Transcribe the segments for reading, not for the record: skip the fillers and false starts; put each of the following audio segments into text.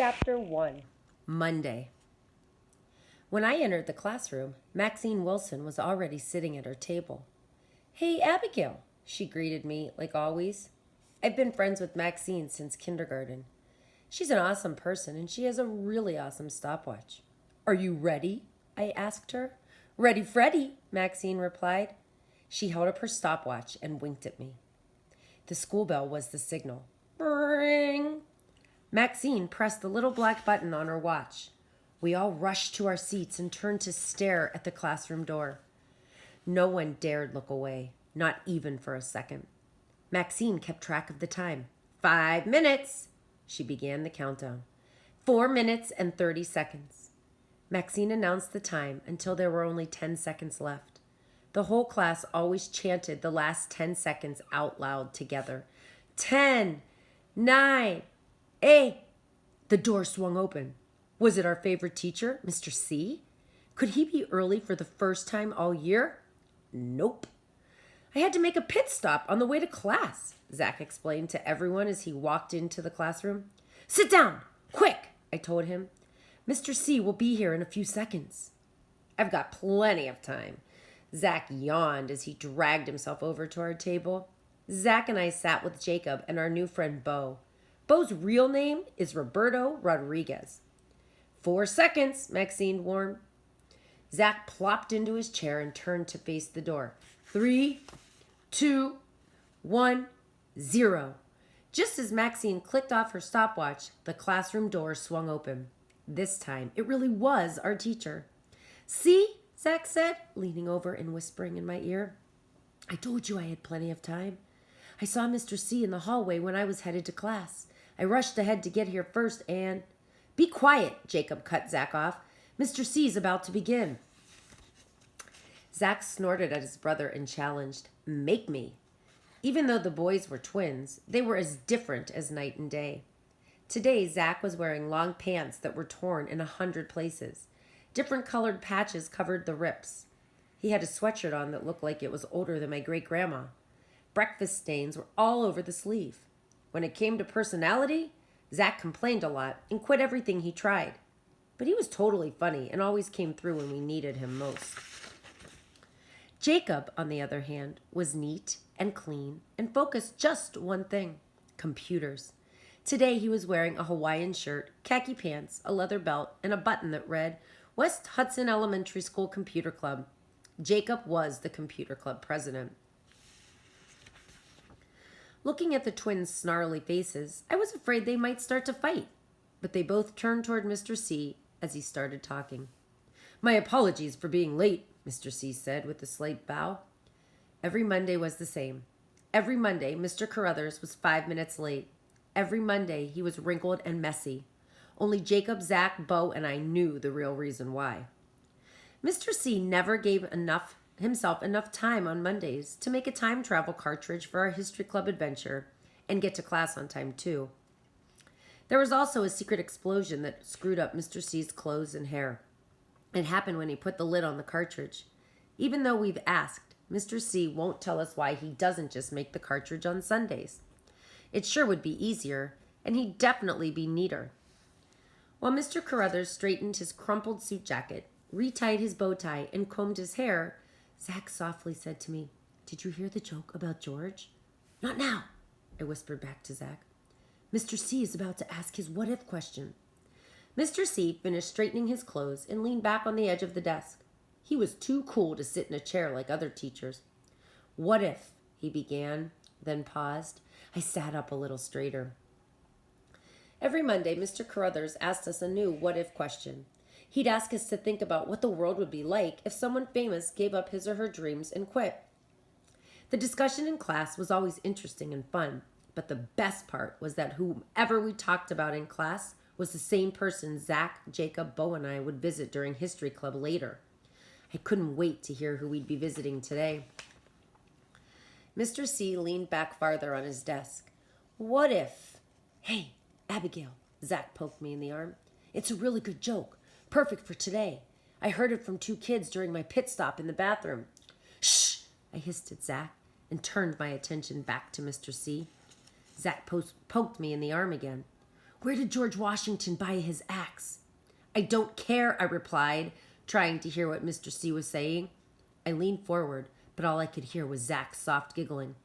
Chapter 1. Monday. When I entered the classroom, Maxine Wilson was already sitting at her table. "Hey, Abigail," she greeted me like always. I've been friends with Maxine since kindergarten. She's an awesome person and she has a really awesome stopwatch. "Are you ready?" I asked her. "Ready, Freddy," Maxine replied. She held up her stopwatch and winked at me. The school bell was the signal. Ring! Maxine pressed the little black button on her watch. We all rushed to our seats and turned to stare at the classroom door. No one dared look away, not even for a second. Maxine kept track of the time. 5 minutes! She began the countdown. 4 minutes and 30 seconds. Maxine announced the time until there were only 10 seconds left. The whole class always chanted the last 10 seconds out loud together. 10, 9, 8. The door swung open. Was it our favorite teacher, Mr. C? Could he be early for the first time all year? Nope. I had to make a pit stop on the way to class, Zach explained to everyone as he walked into the classroom. "Sit down, quick," I told him. "Mr. C will be here in a few seconds." "I've got plenty of time." Zach yawned as he dragged himself over to our table. Zach and I sat with Jacob and our new friend Bo. Bo's real name is Roberto Rodriguez. 4 seconds, Maxine warned. Zach plopped into his chair and turned to face the door. 3, 2, 1, 0. Just as Maxine clicked off her stopwatch, the classroom door swung open. This time, it really was our teacher. "See," Zach said, leaning over and whispering in my ear. "I told you I had plenty of time. I saw Mr. C in the hallway when I was headed to class. I rushed ahead to get here first and—" "Be quiet," Jacob cut Zach off. "Mr. C's about to begin." Zach snorted at his brother and challenged, "Make me." Even though the boys were twins, they were as different as night and day. Today, Zach was wearing long pants that were torn in 100 places. Different colored patches covered the rips. He had a sweatshirt on that looked like it was older than my great-grandma. Breakfast stains were all over the sleeve. When it came to personality, Zach complained a lot and quit everything he tried. But he was totally funny and always came through when we needed him most. Jacob, on the other hand, was neat and clean and focused just one thing: computers. Today he was wearing a Hawaiian shirt, khaki pants, a leather belt, and a button that read, "West Hudson Elementary School Computer Club." Jacob was the computer club president. Looking at the twins' snarly faces, I was afraid they might start to fight. But they both turned toward Mr. C as he started talking. "My apologies for being late," Mr. C said with a slight bow. Every Monday was the same. Every Monday, Mr. Carruthers was 5 minutes late. Every Monday, he was wrinkled and messy. Only Jacob, Zach, Bo, and I knew the real reason why. Mr. C never gave himself enough time on Mondays to make a time travel cartridge for our History Club adventure and get to class on time too. There was also a secret explosion that screwed up Mr. C's clothes and hair. It happened when he put the lid on the cartridge. Even though we've asked, Mr. C won't tell us why he doesn't just make the cartridge on Sundays. It sure would be easier, and he'd definitely be neater. While Mr. Carruthers straightened his crumpled suit jacket, retied his bow tie, and combed his hair, Zach softly said to me, "Did you hear the joke about George?" "Not now," I whispered back to Zach. "Mr. C is about to ask his what-if question." Mr. C finished straightening his clothes and leaned back on the edge of the desk. He was too cool to sit in a chair like other teachers. "What if," he began, then paused. I sat up a little straighter. Every Monday, Mr. Carruthers asked us a new what-if question. He'd ask us to think about what the world would be like if someone famous gave up his or her dreams and quit. The discussion in class was always interesting and fun, but the best part was that whomever we talked about in class was the same person Zach, Jacob, Bo, and I would visit during History Club later. I couldn't wait to hear who we'd be visiting today. Mr. C leaned back farther on his desk. "What if—" "Hey, Abigail," Zach poked me in the arm. "It's a really good joke. Perfect for today. I heard it from 2 kids during my pit stop in the bathroom." "Shh!" I hissed at Zach and turned my attention back to Mr. C. Zach poked me in the arm again. Where did George Washington buy his axe? I don't care, I replied, trying to hear what Mr. C was saying. I leaned forward, but all I could hear was Zach's soft giggling.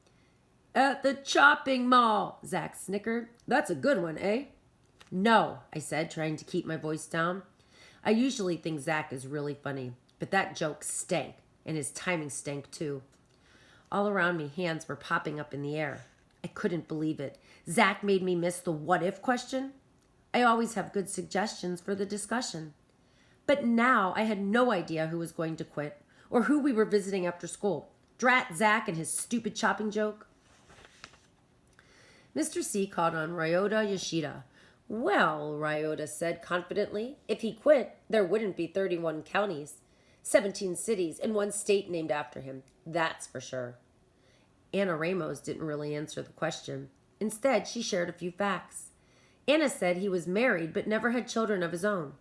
At the chopping mall, Zach snickered. That's a good one, eh? No, I said, trying to keep my voice down. I usually think Zach is really funny, but that joke stank, and his timing stank too. All around me, hands were popping up in the air. I couldn't believe it. Zach made me miss the what if question. I always have good suggestions for the discussion. But now I had no idea who was going to quit or who we were visiting after school. Drat Zach and his stupid chopping joke. Mr. C called on Ryota Yoshida. Well, Ryota said confidently, if he quit, there wouldn't be 31 counties, 17 cities, and 1 state named after him. That's for sure. Anna Ramos didn't really answer the question. Instead, she shared a few facts. Anna said he was married but never had children of his own.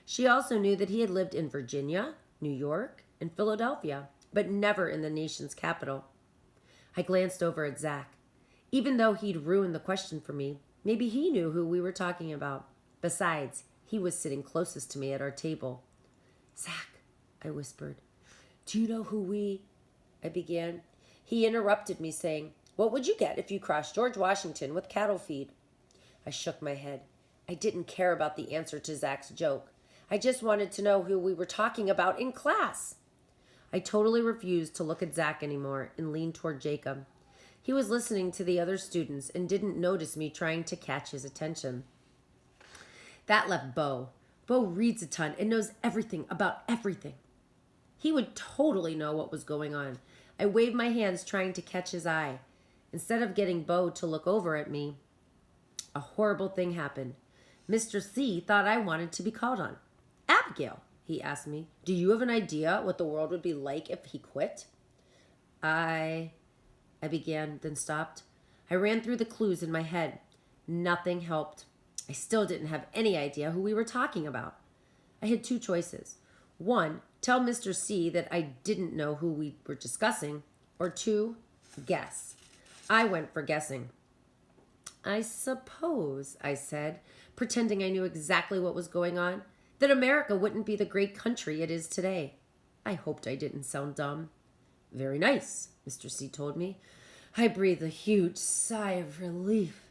She also knew that he had lived in Virginia, New York, and Philadelphia, but never in the nation's capital. I glanced over at Zach. Even though he'd ruined the question for me, maybe he knew who we were talking about. Besides, he was sitting closest to me at our table. Zach, I whispered. Do you know who I began. He interrupted me, saying, What would you get if you crossed George Washington with cattle feed? I shook my head. I didn't care about the answer to Zach's joke. I just wanted to know who we were talking about in class. I totally refused to look at Zach anymore and leaned toward Jacob. He was listening to the other students and didn't notice me trying to catch his attention. That left Bo. Bo reads a ton and knows everything about everything. He would totally know what was going on. I waved my hands trying to catch his eye. Instead of getting Bo to look over at me, a horrible thing happened. Mr. C thought I wanted to be called on. Abigail, he asked me, do you have an idea what the world would be like if he quit? I began, then stopped. I ran through the clues in my head. Nothing helped. I still didn't have any idea who we were talking about. I had 2 choices. 1, tell Mr. C that I didn't know who we were discussing, or 2, guess. I went for guessing. I suppose, I said, pretending I knew exactly what was going on, that America wouldn't be the great country it is today. I hoped I didn't sound dumb. Very nice, Mr. C told me. I breathed a huge sigh of relief.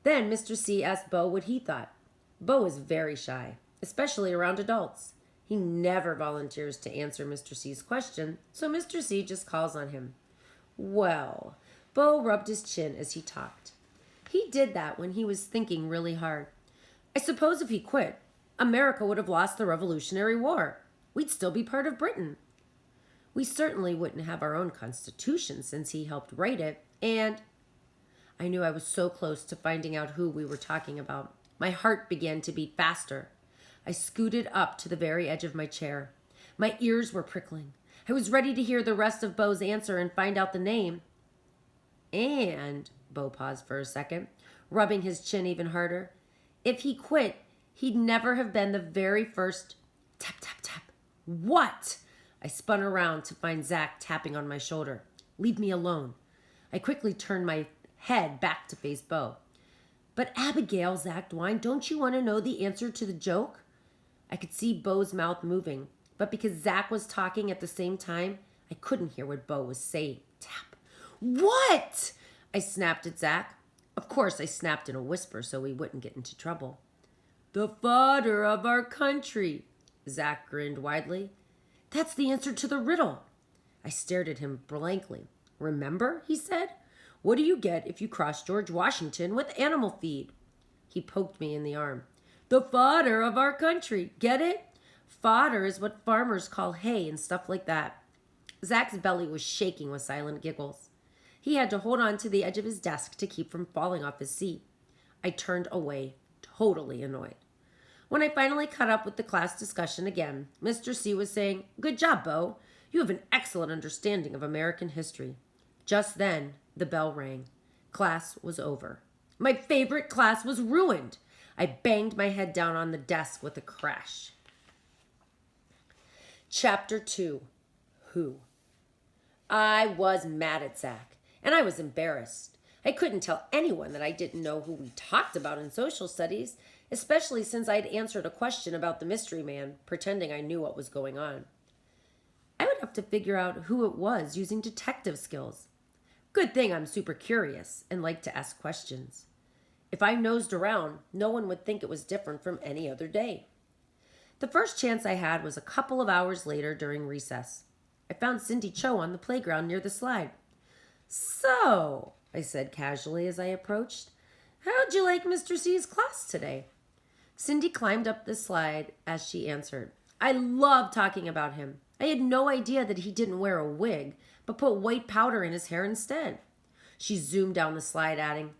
Then Mr. C asked Bo what he thought. Bo is very shy, especially around adults. He never volunteers to answer Mr. C's question, so Mr. C just calls on him. Well, Bo rubbed his chin as he talked. He did that when he was thinking really hard. I suppose if he quit, America would have lost the Revolutionary War. We'd still be part of Britain. We certainly wouldn't have our own constitution since he helped write it, and I knew I was so close to finding out who we were talking about. My heart began to beat faster. I scooted up to the very edge of my chair. My ears were prickling. I was ready to hear the rest of Bo's answer and find out the name. And, Bo paused for a second, rubbing his chin even harder, if he quit, he'd never have been the very first tap, tap, tap. What? I spun around to find Zach tapping on my shoulder. Leave me alone. I quickly turned my head back to face Bo. But Abigail, Zach whined, don't you want to know the answer to the joke? I could see Bo's mouth moving, but because Zach was talking at the same time, I couldn't hear what Bo was saying. Tap. What? I snapped at Zach. Of course, I snapped in a whisper so we wouldn't get into trouble. The father of our country, Zach grinned widely. That's the answer to the riddle. I stared at him blankly. Remember, he said. What do you get if you cross George Washington with animal feed? He poked me in the arm. The fodder of our country. Get it? Fodder is what farmers call hay and stuff like that. Zach's belly was shaking with silent giggles. He had to hold on to the edge of his desk to keep from falling off his seat. I turned away, totally annoyed. When I finally caught up with the class discussion again, Mr. C was saying, Good job, Bo. You have an excellent understanding of American history. Just then, the bell rang. Class was over. My favorite class was ruined. I banged my head down on the desk with a crash. Chapter 2. Who? I was mad at Zach, and I was embarrassed. I couldn't tell anyone that I didn't know who we talked about in social studies, especially since I'd answered a question about the mystery man, pretending I knew what was going on. I would have to figure out who it was using detective skills. Good thing I'm super curious and like to ask questions. If I nosed around, no one would think it was different from any other day. The first chance I had was a couple of hours later during recess. I found Cindy Cho on the playground near the slide. "So," I said casually as I approached, "how'd you like Mr. C's class today?" Cindy climbed up the slide as she answered, "I love talking about him. I had no idea that he didn't wear a wig, but put white powder in his hair instead." She zoomed down the slide, adding,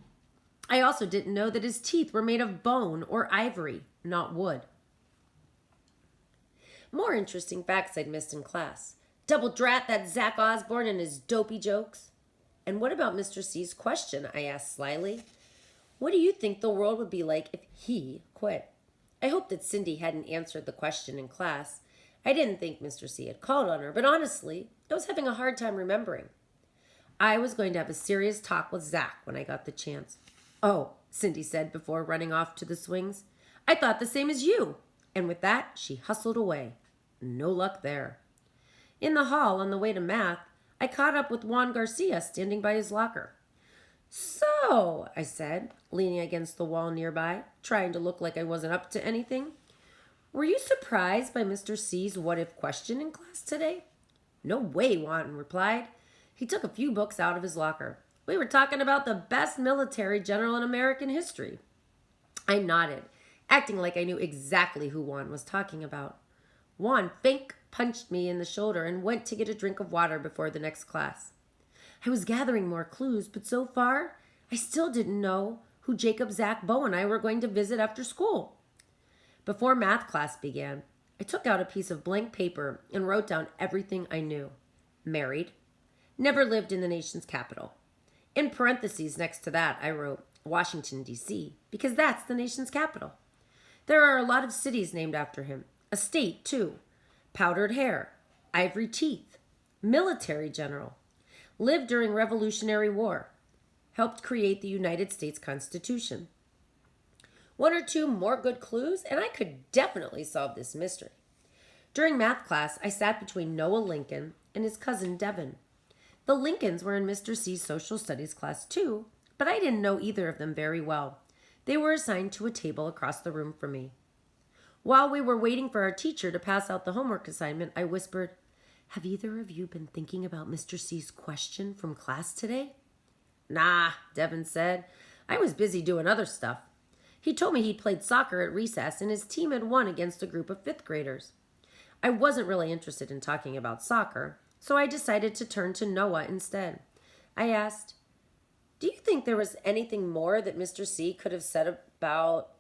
"I also didn't know that his teeth were made of bone or ivory, not wood." More interesting facts I'd missed in class. Double drat that Zach Osborne and his dopey jokes. "And what about Mr. C's question?" I asked slyly. "What do you think the world would be like if he quit?" I hoped that Cindy hadn't answered the question in class. I didn't think Mr. C had called on her, but honestly, I was having a hard time remembering. I was going to have a serious talk with Zach when I got the chance. "Oh," Cindy said before running off to the swings, "I thought the same as you." And with that, she hustled away. No luck there. In the hall on the way to math, I caught up with Juan Garcia standing by his locker. "So," I said, leaning against the wall nearby, trying to look like I wasn't up to anything, "were you surprised by Mr. C's what-if question in class today?" "No way," Juan replied. He took a few books out of his locker. "We were talking about the best military general in American history." I nodded, acting like I knew exactly who Juan was talking about. Juan fake punched me in the shoulder and went to get a drink of water before the next class. I was gathering more clues, but so far, I still didn't know who Jacob, Zach, Bo, and I were going to visit after school. Before math class began, I took out a piece of blank paper and wrote down everything I knew. Married. Never lived in the nation's capital. In parentheses next to that, I wrote Washington, D.C., because that's the nation's capital. There are a lot of cities named after him. A state, too. Powdered hair. Ivory teeth. Military general. Lived during Revolutionary War. Helped create the United States Constitution. One or two more good clues, and I could definitely solve this mystery. During math class, I sat between Noah Lincoln and his cousin Devin. The Lincolns were in Mr. C's social studies class too, but I didn't know either of them very well. They were assigned to a table across the room from me. While we were waiting for our teacher to pass out the homework assignment, I whispered, "Have either of you been thinking about Mr. C's question from class today?" "Nah," Devin said. "I was busy doing other stuff." He told me he'd played soccer at recess and his team had won against a group of fifth graders. I wasn't really interested in talking about soccer, so I decided to turn to Noah instead. I asked, "Do you think there was anything more that Mr. C could have said about..."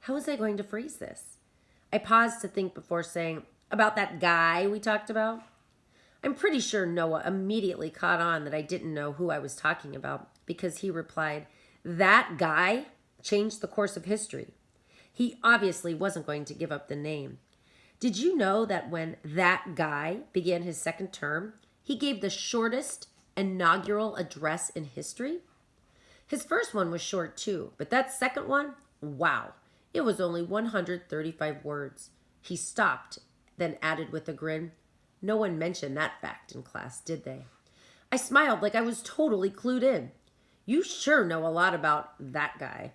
How was I going to phrase this? I paused to think before saying, "About that guy we talked about?" I'm pretty sure Noah immediately caught on that I didn't know who I was talking about because he replied, "That guy changed the course of history." He obviously wasn't going to give up the name. Did you know that when that guy began his second term, he gave the shortest inaugural address in history? His first one was short too, but that second one, wow. It was only 135 words. He stopped, then added with a grin, "No one mentioned that fact in class, did they?" I smiled like I was totally clued in. "You sure know a lot about that guy."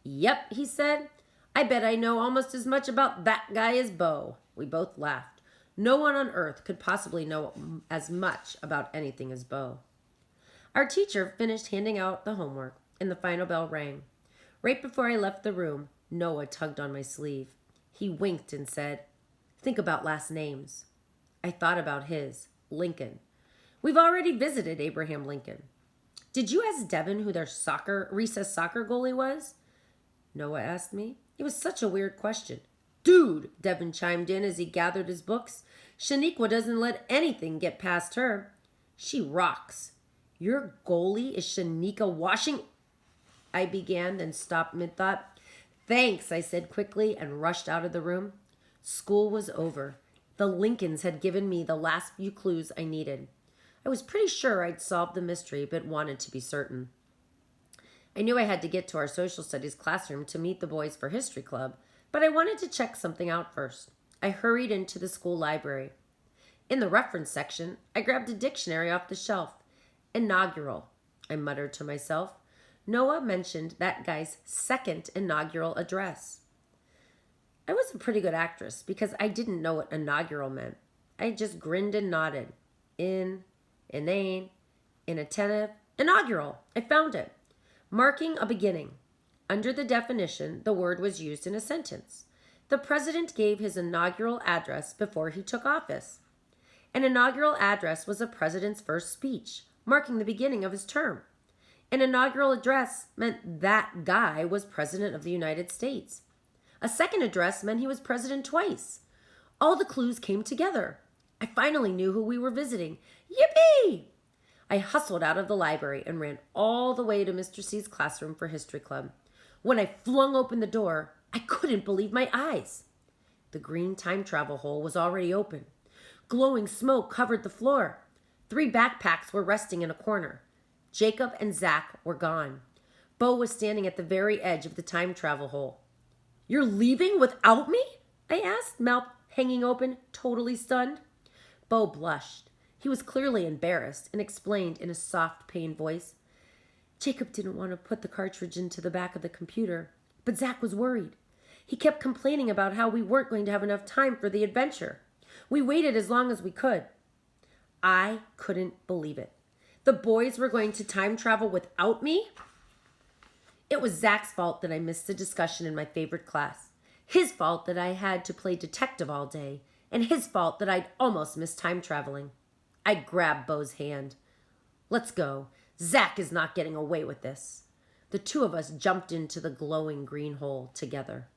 "Yep," he said. "I bet I know almost as much about that guy as Bo." We both laughed. No one on earth could possibly know as much about anything as Bo. Our teacher finished handing out the homework, and the final bell rang. Right before I left the room, Noah tugged on my sleeve. He winked and said, "Think about last names." I thought about his, Lincoln. We've already visited Abraham Lincoln. "Did you ask Devin who their recess soccer goalie was?" Noah asked me. It was such a weird question. "Dude," Devin chimed in as he gathered his books, "Shaniqua doesn't let anything get past her. She rocks." "Your goalie is Shanika Washington," I began, then stopped mid-thought. "Thanks," I said quickly and rushed out of the room. School was over. The Lincolns had given me the last few clues I needed. I was pretty sure I'd solved the mystery, but wanted to be certain. I knew I had to get to our social studies classroom to meet the boys for history club, but I wanted to check something out first. I hurried into the school library. In the reference section, I grabbed a dictionary off the shelf. Inaugural, I muttered to myself. Noah mentioned that guy's second inaugural address. I was a pretty good actress because I didn't know what inaugural meant. I just grinned and nodded. Inane, inattentive, inaugural. I found it. Marking a beginning. Under the definition, the word was used in a sentence. The president gave his inaugural address before he took office. An inaugural address was a president's first speech, marking the beginning of his term. An inaugural address meant that guy was president of the United States. A second address meant he was president twice. All the clues came together. I finally knew who we were visiting. Yippee! I hustled out of the library and ran all the way to Mr. C's classroom for history club. When I flung open the door, I couldn't believe my eyes. The green time travel hole was already open. Glowing smoke covered the floor. 3 backpacks were resting in a corner. Jacob and Zach were gone. Bo was standing at the very edge of the time travel hole. "You're leaving without me?" I asked, mouth hanging open, totally stunned. Bo blushed. He was clearly embarrassed and explained in a soft, pained voice. Jacob didn't want to put the cartridge into the back of the computer, but Zach was worried. He kept complaining about how we weren't going to have enough time for the adventure. We waited as long as we could. I couldn't believe it. The boys were going to time travel without me? It was Zach's fault that I missed the discussion in my favorite class. His fault that I had to play detective all day, and his fault that I'd almost missed time traveling. I grabbed Bo's hand. "Let's go. Zach is not getting away with this." The two of us jumped into the glowing green hole together.